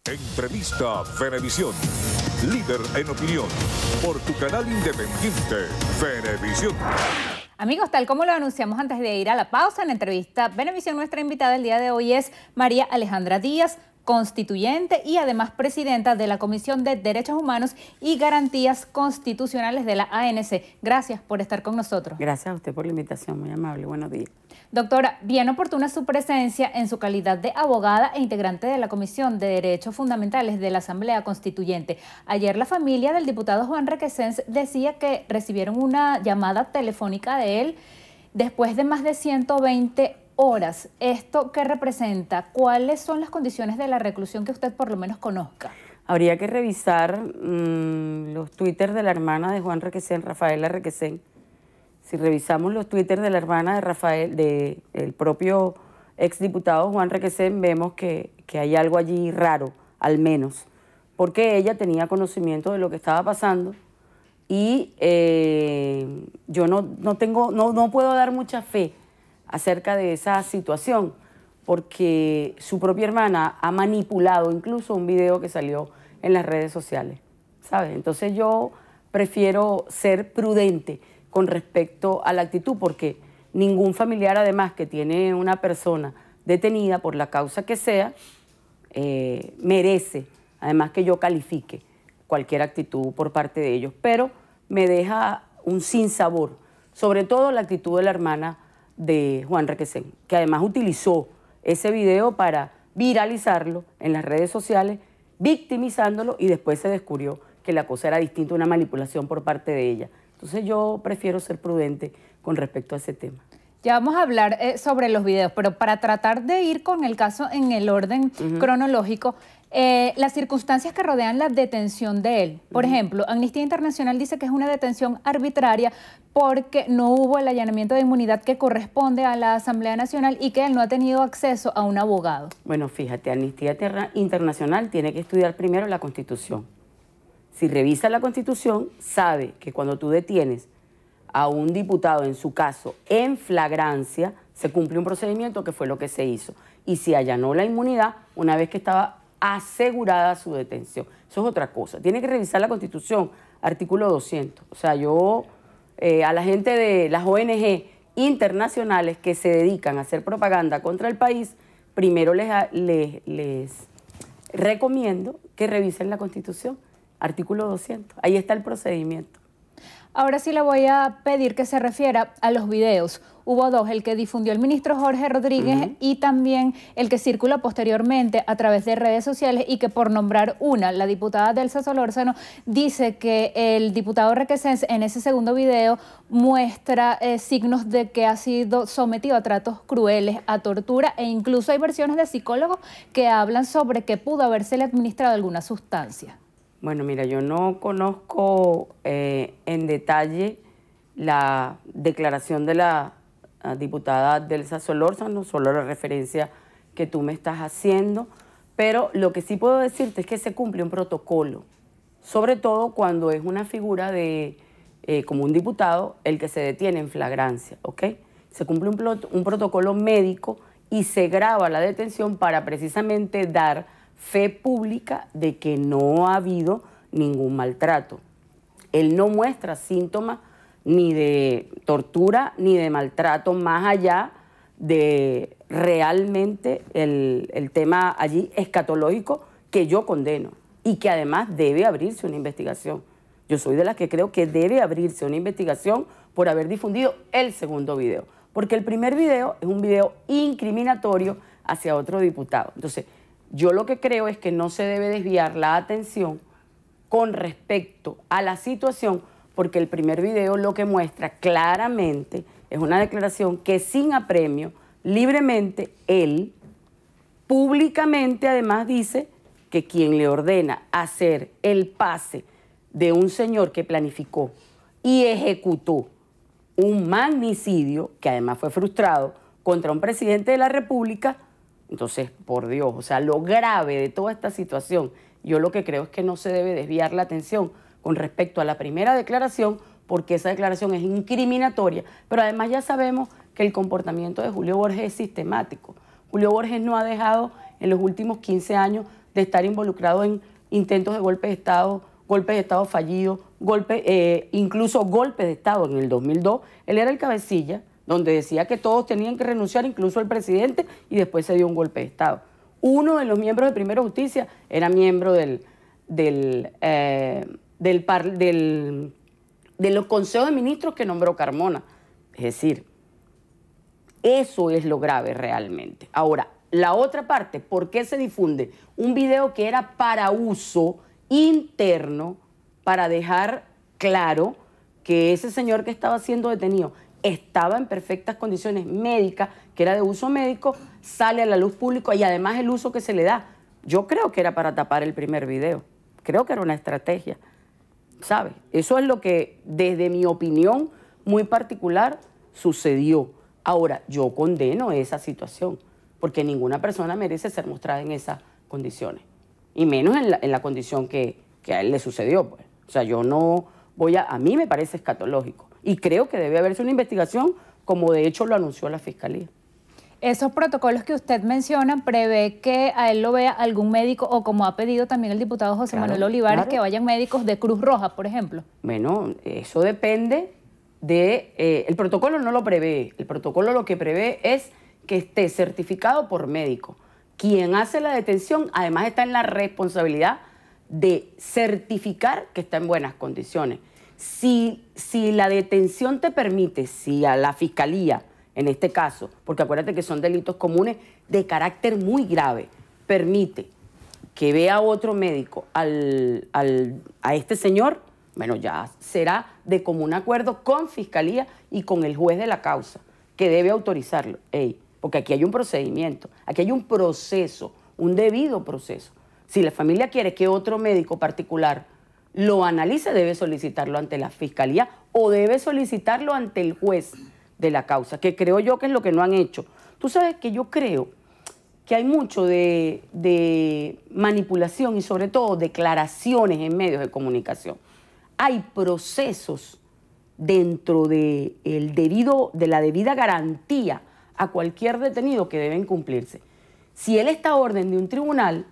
Entrevista Venevisión, líder en opinión, por tu canal independiente, Venevisión. Amigos, tal como lo anunciamos antes de ir a la pausa, en entrevista Venevisión, nuestra invitada el día de hoy es María Alejandra Díaz, constituyente y además presidenta de la Comisión de Derechos Humanos y Garantías Constitucionales de la ANC. Gracias por estar con nosotros. Gracias a usted por la invitación, muy amable. Buenos días. Doctora, bien oportuna su presencia en su calidad de abogada e integrante de la Comisión de Derechos Fundamentales de la Asamblea Constituyente. Ayer la familia del diputado Juan Requesens decía que recibieron una llamada telefónica de él después de más de 120 horas. ¿Esto qué representa? ¿Cuáles son las condiciones de la reclusión que usted por lo menos conozca? Habría que revisar los twitters de la hermana de Juan Requesens, Rafaela Requesens. Si revisamos los twitters de la hermana de Rafael, del propio exdiputado Juan Requesens, vemos que hay algo allí raro, al menos, porque ella tenía conocimiento de lo que estaba pasando y yo no puedo dar mucha fe acerca de esa situación, porque su propia hermana ha manipulado incluso un video que salió en las redes sociales, ¿sabes? Entonces yo prefiero ser prudente con respecto a la actitud, porque ningún familiar, además, que tiene una persona detenida por la causa que sea, merece, además, que yo califique cualquier actitud por parte de ellos. Pero me deja un sinsabor, sobre todo la actitud de la hermana de Juan Requesens, que además utilizó ese video para viralizarlo en las redes sociales, victimizándolo, y después se descubrió que la cosa era distinta, una manipulación por parte de ella. Entonces yo prefiero ser prudente con respecto a ese tema. Ya vamos a hablar sobre los videos, pero para tratar de ir con el caso en el orden cronológico, las circunstancias que rodean la detención de él. Por ejemplo, Amnistía Internacional dice que es una detención arbitraria porque no hubo el allanamiento de inmunidad que corresponde a la Asamblea Nacional y que él no ha tenido acceso a un abogado. Bueno, fíjate, Amnistía Internacional tiene que estudiar primero la Constitución. Si revisa la Constitución, sabe que cuando tú detienes a un diputado, en su caso, en flagrancia, se cumple un procedimiento, que fue lo que se hizo. Y se allanó la inmunidad una vez que estaba asegurada su detención. Eso es otra cosa. Tiene que revisar la Constitución, artículo 200. O sea, yo a la gente de las ONG internacionales que se dedican a hacer propaganda contra el país, primero les recomiendo que revisen la Constitución. Artículo 200, ahí está el procedimiento. Ahora sí le voy a pedir que se refiera a los videos. Hubo dos, el que difundió el ministro Jorge Rodríguez y también el que circula posteriormente a través de redes sociales y que, por nombrar una, la diputada Delsa Solórzano dice que el diputado Requesens en ese segundo video muestra signos de que ha sido sometido a tratos crueles, a tortura, e incluso hay versiones de psicólogos que hablan sobre que pudo habérsele administrado alguna sustancia. Bueno, mira, yo no conozco en detalle la declaración de la diputada Delsa Solórzano, solo la referencia que tú me estás haciendo, pero lo que sí puedo decirte es que se cumple un protocolo, sobre todo cuando es una figura de, como un diputado, el que se detiene en flagrancia, ¿ok? Se cumple un protocolo médico y se graba la detención para precisamente dar fe pública de que no ha habido ningún maltrato. Él no muestra síntomas ni de tortura ni de maltrato, más allá de realmente el tema allí escatológico, que yo condeno y que además debe abrirse una investigación. Yo soy de las que creo que debe abrirse una investigación por haber difundido el segundo video, porque el primer video es un video incriminatorio hacia otro diputado. Entonces, yo lo que creo es que no se debe desviar la atención con respecto a la situación, porque el primer video lo que muestra claramente es una declaración que sin apremio, libremente, él públicamente además dice que quien le ordena hacer el pase de un señor que planificó y ejecutó un magnicidio, que además fue frustrado, contra un presidente de la República. Entonces, por Dios, o sea, lo grave de toda esta situación, yo lo que creo es que no se debe desviar la atención con respecto a la primera declaración, porque esa declaración es incriminatoria, pero además ya sabemos que el comportamiento de Julio Borges es sistemático. Julio Borges no ha dejado en los últimos 15 años de estar involucrado en intentos de golpes de Estado fallidos, incluso golpes de Estado. En el 2002, él era el cabecilla, donde decía que todos tenían que renunciar, incluso el presidente, y después se dio un golpe de Estado. Uno de los miembros de Primera Justicia era miembro de los consejos de ministros que nombró Carmona. Es decir, eso es lo grave realmente. Ahora, la otra parte, ¿por qué se difunde un video que era para uso interno, para dejar claro que ese señor que estaba siendo detenido estaba en perfectas condiciones médicas, que era de uso médico, sale a la luz pública y además el uso que se le da? Yo creo que era para tapar el primer video. Creo que era una estrategia, ¿sabes? Eso es lo que, desde mi opinión muy particular, sucedió. Ahora, yo condeno esa situación, porque ninguna persona merece ser mostrada en esas condiciones, y menos en la condición que a él le sucedió, pues. O sea, yo no voy a mí me parece escatológico, y creo que debe haberse una investigación, como de hecho lo anunció la Fiscalía. Esos protocolos que usted menciona, ¿prevé que a él lo vea algún médico, o como ha pedido también el diputado José Manuel Olivares, que vayan médicos de Cruz Roja, por ejemplo? Bueno, eso depende el protocolo no lo prevé. El protocolo lo que prevé es que esté certificado por médico. Quien hace la detención además está en la responsabilidad de certificar que está en buenas condiciones. Si la detención te permite, si a la Fiscalía, en este caso, porque acuérdate que son delitos comunes de carácter muy grave, permite que vea otro médico a este señor, bueno, ya será de común acuerdo con Fiscalía y con el juez de la causa, que debe autorizarlo. Porque aquí hay un procedimiento, aquí hay un proceso, un debido proceso. Si la familia quiere que otro médico particular lo analice, debe solicitarlo ante la Fiscalía o debe solicitarlo ante el juez de la causa, que creo yo que es lo que no han hecho. Tú sabes que yo creo que hay mucho de manipulación y sobre todo declaraciones en medios de comunicación. Hay procesos dentro de la debida garantía a cualquier detenido que deben cumplirse. Si él está a orden de un tribunal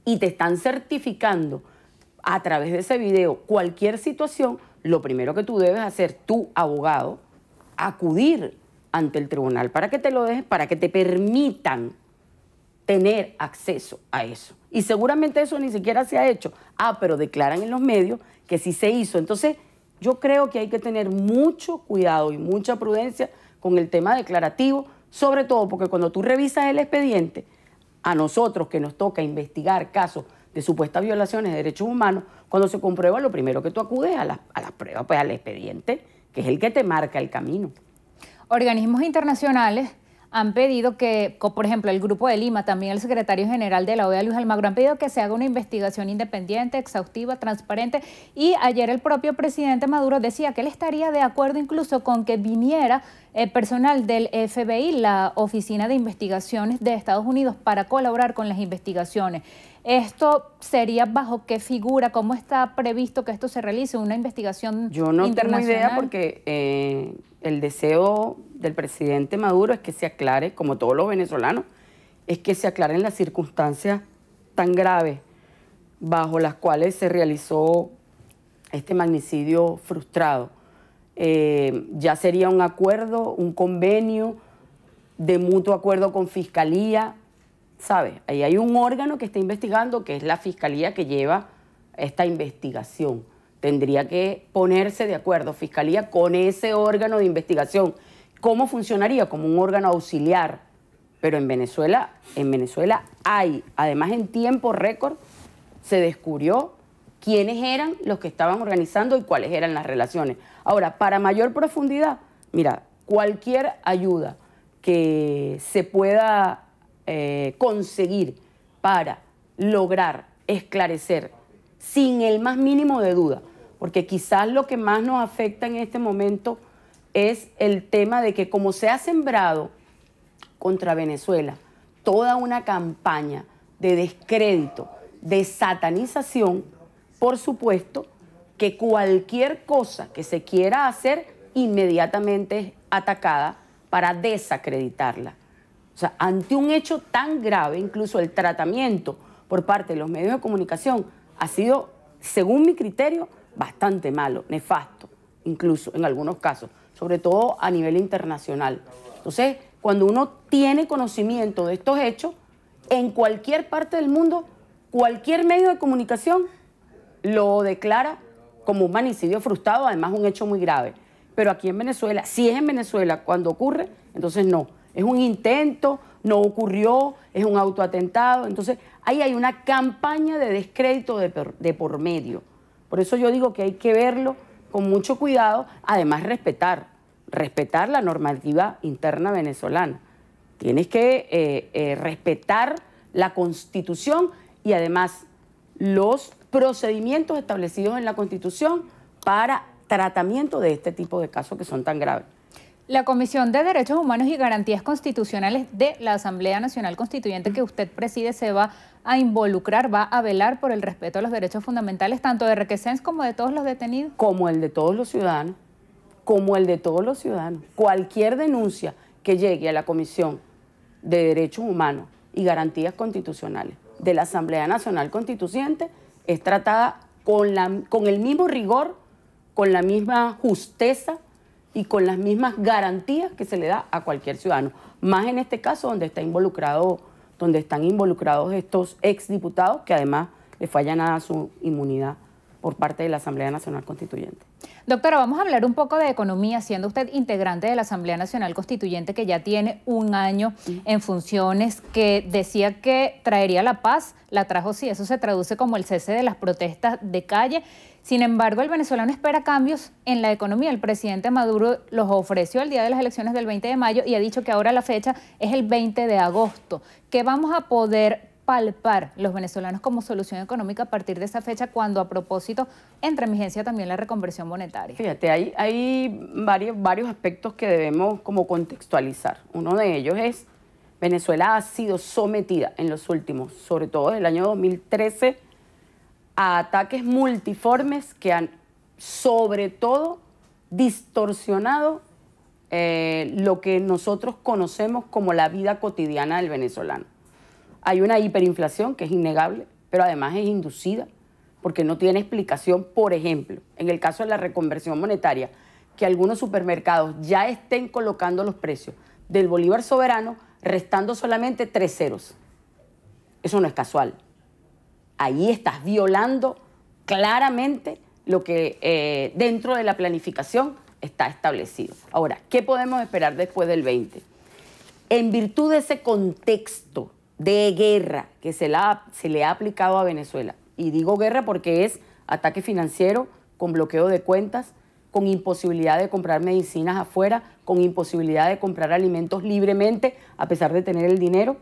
y te están certificando a través de ese video cualquier situación, lo primero que tú debes hacer, tu abogado, acudir ante el tribunal para que te lo dejen, para que te permitan tener acceso a eso. Y seguramente eso ni siquiera se ha hecho. Pero declaran en los medios que sí se hizo. Entonces, yo creo que hay que tener mucho cuidado y mucha prudencia con el tema declarativo, sobre todo porque cuando tú revisas el expediente, a nosotros que nos toca investigar casos de supuestas violaciones de derechos humanos, cuando se comprueba, lo primero que tú acudes a las pruebas, pues al expediente, que es el que te marca el camino. Organismos internacionales han pedido que, por ejemplo, el Grupo de Lima, también el secretario general de la OEA, Luis Almagro, han pedido que se haga una investigación independiente, exhaustiva, transparente. Y ayer el propio presidente Maduro decía que él estaría de acuerdo incluso con que viniera personal del FBI, la Oficina de Investigaciones de Estados Unidos, para colaborar con las investigaciones. ¿Esto sería bajo qué figura? ¿Cómo está previsto que esto se realice? ¿Una investigación internacional? Yo no tengo idea porque el deseo del presidente Maduro es que se aclare, como todos los venezolanos, es que se aclaren las circunstancias tan graves bajo las cuales se realizó este magnicidio frustrado. Ya sería un acuerdo, un convenio de mutuo acuerdo con Fiscalía, ¿sabes? Ahí hay un órgano que está investigando, que es la Fiscalía que lleva esta investigación. Tendría que ponerse de acuerdo Fiscalía con ese órgano de investigación. ¿Cómo funcionaría? Como un órgano auxiliar. Pero en Venezuela hay, además en tiempo récord, se descubrió quiénes eran los que estaban organizando y cuáles eran las relaciones. Ahora, para mayor profundidad, mira, cualquier ayuda que se pueda conseguir para lograr esclarecer sin el más mínimo de duda, porque quizás lo que más nos afecta en este momento es el tema de que como se ha sembrado contra Venezuela toda una campaña de descrédito, de satanización, por supuesto que cualquier cosa que se quiera hacer inmediatamente es atacada para desacreditarla. O sea, ante un hecho tan grave, incluso el tratamiento, por parte de los medios de comunicación ha sido, según mi criterio, bastante malo, nefasto, incluso en algunos casos, sobre todo a nivel internacional. Entonces, cuando uno tiene conocimiento de estos hechos, en cualquier parte del mundo, cualquier medio de comunicación lo declara como un magnicidio frustrado, además un hecho muy grave. Pero aquí en Venezuela, si es en Venezuela cuando ocurre, entonces no. Es un intento, no ocurrió, es un autoatentado. Entonces, ahí hay una campaña de descrédito de por medio. Por eso yo digo que hay que verlo con mucho cuidado, además respetar la normativa interna venezolana. Tienes que respetar la Constitución y además los procedimientos establecidos en la Constitución para tratamiento de este tipo de casos que son tan graves. La Comisión de Derechos Humanos y Garantías Constitucionales de la Asamblea Nacional Constituyente que usted preside se va a involucrar, va a velar por el respeto a los derechos fundamentales tanto de Requesens como de todos los detenidos. Como el de todos los ciudadanos, como el de todos los ciudadanos. Cualquier denuncia que llegue a la Comisión de Derechos Humanos y Garantías Constitucionales de la Asamblea Nacional Constituyente es tratada con el mismo rigor, con la misma justeza y con las mismas garantías que se le da a cualquier ciudadano. Más en este caso donde están involucrados estos exdiputados que además le fallan a su inmunidad por parte de la Asamblea Nacional Constituyente. Doctora, vamos a hablar un poco de economía, siendo usted integrante de la Asamblea Nacional Constituyente que ya tiene un año en funciones, que decía que traería la paz, la trajo, sí, eso se traduce como el cese de las protestas de calle. Sin embargo, el venezolano espera cambios en la economía. El presidente Maduro los ofreció el día de las elecciones del 20 de mayo y ha dicho que ahora la fecha es el 20 de agosto. ¿Qué vamos a poder palpar los venezolanos como solución económica a partir de esa fecha, cuando a propósito entra en vigencia también la reconversión monetaria? Fíjate, hay varios aspectos que debemos como contextualizar. Uno de ellos es, Venezuela ha sido sometida en los últimos, sobre todo desde el año 2013, a ataques multiformes que han, sobre todo, distorsionado lo que nosotros conocemos como la vida cotidiana del venezolano. Hay una hiperinflación que es innegable, pero además es inducida, porque no tiene explicación. Por ejemplo, en el caso de la reconversión monetaria, que algunos supermercados ya estén colocando los precios del bolívar soberano, restando solamente 3 ceros. Eso no es casual. Ahí estás violando claramente lo que dentro de la planificación está establecido. Ahora, ¿qué podemos esperar después del 20? En virtud de ese contexto de guerra que se le ha aplicado a Venezuela, y digo guerra porque es ataque financiero, con bloqueo de cuentas, con imposibilidad de comprar medicinas afuera, con imposibilidad de comprar alimentos libremente a pesar de tener el dinero.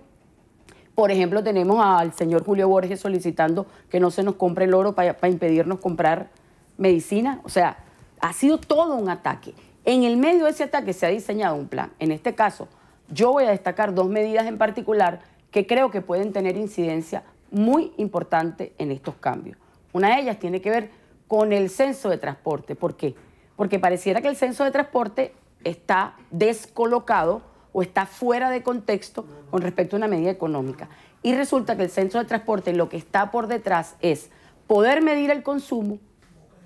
Por ejemplo, tenemos al señor Julio Borges solicitando que no se nos compre el oro para impedirnos comprar medicina. O sea, ha sido todo un ataque. En el medio de ese ataque se ha diseñado un plan. En este caso, yo voy a destacar 2 medidas en particular que creo que pueden tener incidencia muy importante en estos cambios. Una de ellas tiene que ver con el censo de transporte. ¿Por qué? Porque pareciera que el censo de transporte está descolocado o está fuera de contexto con respecto a una medida económica. Y resulta que el censo de transporte lo que está por detrás es poder medir el consumo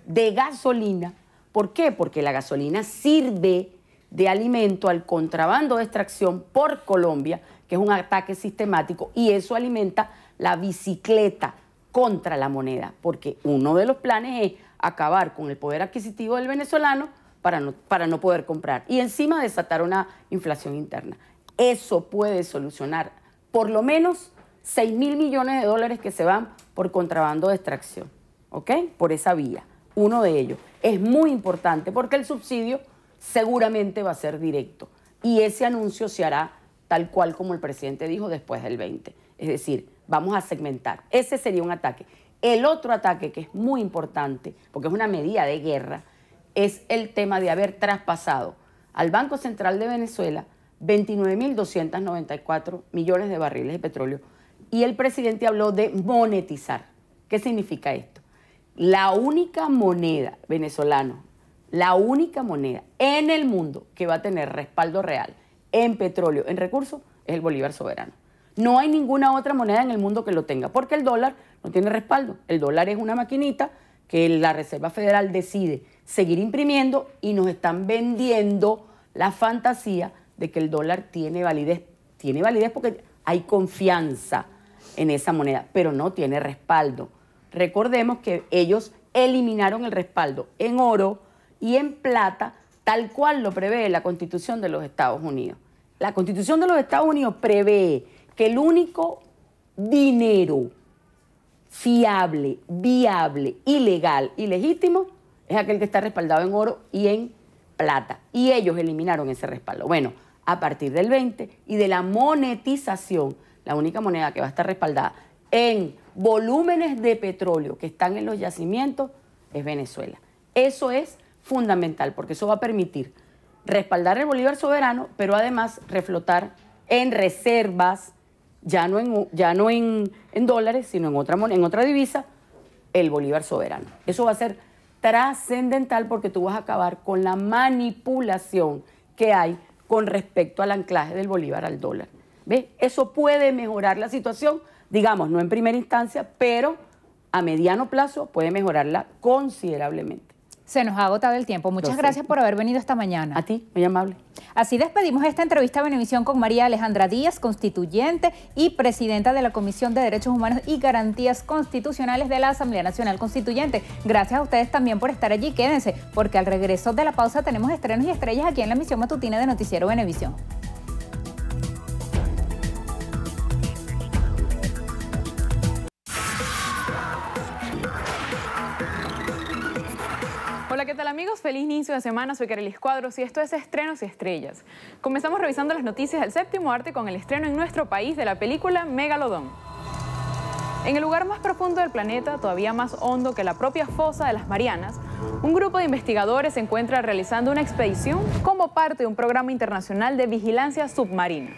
de gasolina. ¿Por qué? Porque la gasolina sirve de alimento al contrabando de extracción por Colombia, que es un ataque sistemático, y eso alimenta la bicicleta contra la moneda, porque uno de los planes es acabar con el poder adquisitivo del venezolano para no poder comprar y encima desatar una inflación interna. Eso puede solucionar por lo menos 6.000 millones de dólares que se van por contrabando de extracción, ¿ok? Por esa vía. Uno de ellos es muy importante porque el subsidio seguramente va a ser directo y ese anuncio se hará tal cual como el presidente dijo después del 20. Es decir, vamos a segmentar. Ese sería un ataque. El otro ataque que es muy importante, porque es una medida de guerra, es el tema de haber traspasado al Banco Central de Venezuela 29.294 millones de barriles de petróleo. Y el presidente habló de monetizar. ¿Qué significa esto? La única moneda venezolana, la única moneda en el mundo que va a tener respaldo real en petróleo, en recursos, es el bolívar soberano. No hay ninguna otra moneda en el mundo que lo tenga, porque el dólar no tiene respaldo. El dólar es una maquinita que la Reserva Federal decide seguir imprimiendo y nos están vendiendo la fantasía de que el dólar tiene validez. Tiene validez porque hay confianza en esa moneda, pero no tiene respaldo. Recordemos que ellos eliminaron el respaldo en oro y en plata, tal cual lo prevé la Constitución de los Estados Unidos. La Constitución de los Estados Unidos prevé que el único dinero fiable, viable, ilegal y legítimo es aquel que está respaldado en oro y en plata. Y ellos eliminaron ese respaldo. Bueno, a partir del 20 y de la monetización, la única moneda que va a estar respaldada en volúmenes de petróleo que están en los yacimientos es Venezuela. Eso es fundamental porque eso va a permitir respaldar el bolívar soberano, pero además reflotar en reservas, ya no en dólares, sino en otra divisa, el bolívar soberano. Eso va a ser trascendental porque tú vas a acabar con la manipulación que hay con respecto al anclaje del bolívar al dólar. ¿Ves? Eso puede mejorar la situación, digamos, no en primera instancia, pero a mediano plazo puede mejorarla considerablemente. Se nos ha agotado el tiempo. Muchas gracias por haber venido esta mañana. A ti, muy amable. Así despedimos esta entrevista a Venevisión con María Alejandra Díaz, constituyente y presidenta de la Comisión de Derechos Humanos y Garantías Constitucionales de la Asamblea Nacional Constituyente. Gracias a ustedes también por estar allí. Quédense, porque al regreso de la pausa tenemos estrenos y estrellas aquí en la emisión matutina de Noticiero Venevisión. Hola, ¿qué tal amigos? Feliz inicio de semana, soy Carelis Cuadros y esto es Estrenos y Estrellas. Comenzamos revisando las noticias del séptimo arte con el estreno en nuestro país de la película Megalodón. En el lugar más profundo del planeta, todavía más hondo que la propia fosa de las Marianas, un grupo de investigadores se encuentra realizando una expedición como parte de un programa internacional de vigilancia submarina.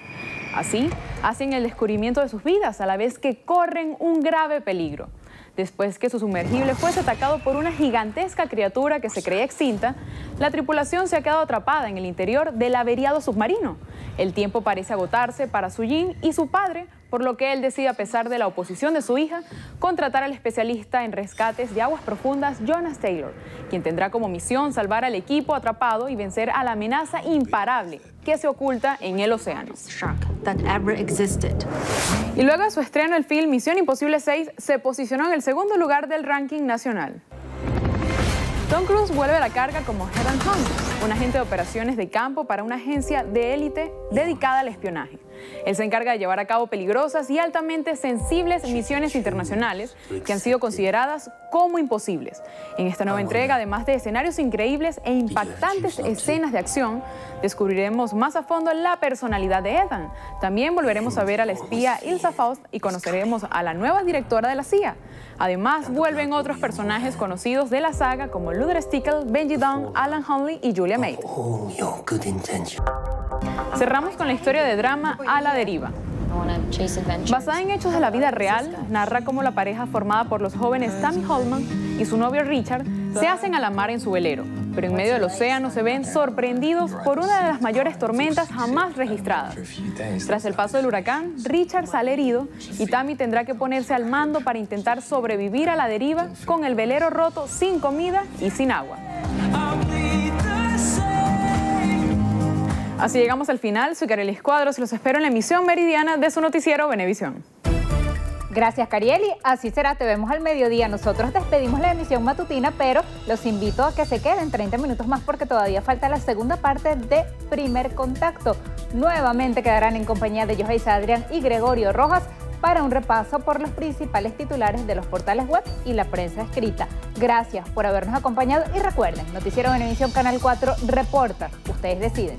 Así, hacen el descubrimiento de sus vidas a la vez que corren un grave peligro. Después que su sumergible fuese atacado por una gigantesca criatura que se creía extinta, la tripulación se ha quedado atrapada en el interior del averiado submarino. El tiempo parece agotarse para Sujin y su padre, por lo que él decide, a pesar de la oposición de su hija, contratar al especialista en rescates de aguas profundas Jonas Taylor, quien tendrá como misión salvar al equipo atrapado y vencer a la amenaza imparable que se oculta en el océano. Y luego de su estreno, el film Misión Imposible 6 se posicionó en el segundo lugar del ranking nacional. Tom Cruise vuelve a la carga como Head Hunt, un agente de operaciones de campo para una agencia de élite dedicada al espionaje. Él se encarga de llevar a cabo peligrosas y altamente sensibles misiones internacionales que han sido consideradas como imposibles. En esta nueva entrega, además de escenarios increíbles e impactantes escenas de acción, descubriremos más a fondo la personalidad de Ethan. También volveremos a ver a la espía Ilsa Faust y conoceremos a la nueva directora de la CIA. Además, vuelven otros personajes conocidos de la saga como Luther Stickle, Benji Dunn, Alan Hunley y Julia May. Cerramos con la historia de drama A la Deriva. Basada en hechos de la vida real, narra cómo la pareja formada por los jóvenes Tammy Holman y su novio Richard se hacen a la mar en su velero, pero en medio del océano se ven sorprendidos por una de las mayores tormentas jamás registradas. Tras el paso del huracán, Richard sale herido y Tammy tendrá que ponerse al mando para intentar sobrevivir a la deriva con el velero roto, sin comida y sin agua. Así llegamos al final. Soy Carelis Cuadros y los espero en la emisión meridiana de su noticiero Venevisión. Gracias, Carieli. Así será, te vemos al mediodía. Nosotros despedimos la emisión matutina, pero los invito a que se queden 30 minutos más porque todavía falta la segunda parte de Primer Contacto. Nuevamente quedarán en compañía de Yohaisa Adrián y Gregorio Rojas para un repaso por los principales titulares de los portales web y la prensa escrita. Gracias por habernos acompañado y recuerden, Noticiero Venevisión Canal 4 reporta. Ustedes deciden.